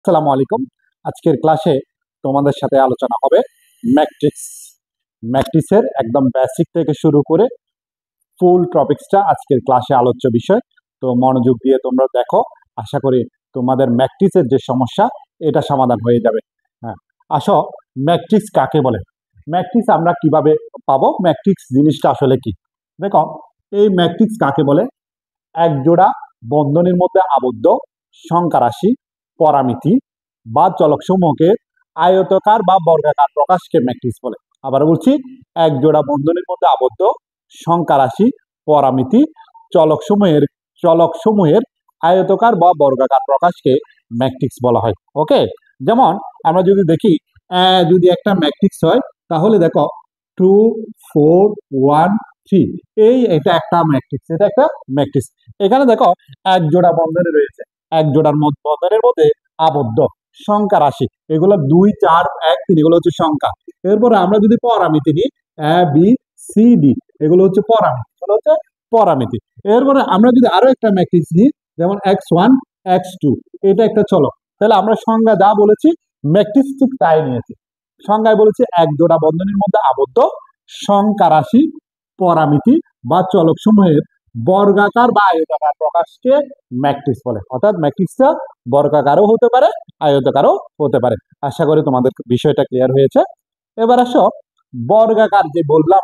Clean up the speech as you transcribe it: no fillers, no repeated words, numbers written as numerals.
আসসালামু আলাইকুম। আজকের ক্লাসে তোমাদের সাথে আলোচনা হবে ম্যাট্রিক্স। ম্যাট্রিক্সের একদম বেসিক থেকে শুরু করে ফুল টপিক্সটা আজকের ক্লাসে আলোচ্য বিষয়। তো মনোযোগ দিয়ে তোমরা দেখো, আশা করি তোমাদের ম্যাট্রিক্সের যে সমস্যা এটা সমাধান হয়ে যাবে। হ্যাঁ, আসো, ম্যাট্রিক্স কাকে বলে? ম্যাট্রিক্স আমরা কিভাবে পাবো? ম্যাট্রিক্স জিনিসটা আসলে কি? দেখো, এই ম্যাট্রিক্স কাকে বলে? এক জোড়া বন্ধনীর মধ্যে আবদ্ধ সংখ্যা রাশি, পরামিতি বা চলকসমূহকে আয়তাকার বা বর্গাকার প্রকাশকে ম্যাট্রিক্স বলে। আবার বলছি, এক জোড়া বন্ধনীর মধ্যে আবদ্ধ সংখ্যা রাশি, পরামিতি, চলকসমূহের চলকসমূহের আয়তাকার বা বর্গাকার প্রকাশকে ম্যাট্রিক্স বলা হয়। ওকে, যেমন আমরা যদি দেখি, যদি একটা ম্যাট্রিক্স হয় তাহলে দেখো 2 4 1 3, এটা একটা ম্যাট্রিক্স, এটা একটা ম্যাট্রিক্স। এখানে দেখো এক জোড়া বন্ধনী রয়েছে, এক জোড়ার বন্ধনের মধ্যে আবদ্ধ সংখ্যা রাশি, এগুলো 2 4 1 3, এগুলো হচ্ছে সংখ্যা। এরপরে আমরা যদি পরামিতি নিই, এ বি সি ডি, এগুলো হচ্ছে পরামিতি, এগুলো হচ্ছে পরামিতি। এরপরে আমরা যদি আরো একটা ম্যাট্রিক্স নিই, যেমন x1 x2, এটা একটা চলক। তাহলে আমরা সংজ্ঞা যা বলেছি ম্যাট্রিক্স ঠিক তাই নিয়েছি। সংজ্ঞায় বলেছে এক জোড়া বন্ধনীর মধ্যে আবদ্ধ সংখ্যা রাশি, পরামিতি বা চলক সমূহের বর্গাকার বা আয়তাকার প্রকাশকে ম্যাট্রিক্স বলে। অর্থাৎ ম্যাট্রিক্সটা বর্গাকারও হতে পারে, আয়তাকারও হতে পারে। আশা করি তোমাদের বিষয়টা ক্লিয়ার হয়েছে। এবার আসো, বর্গাকার যে বললাম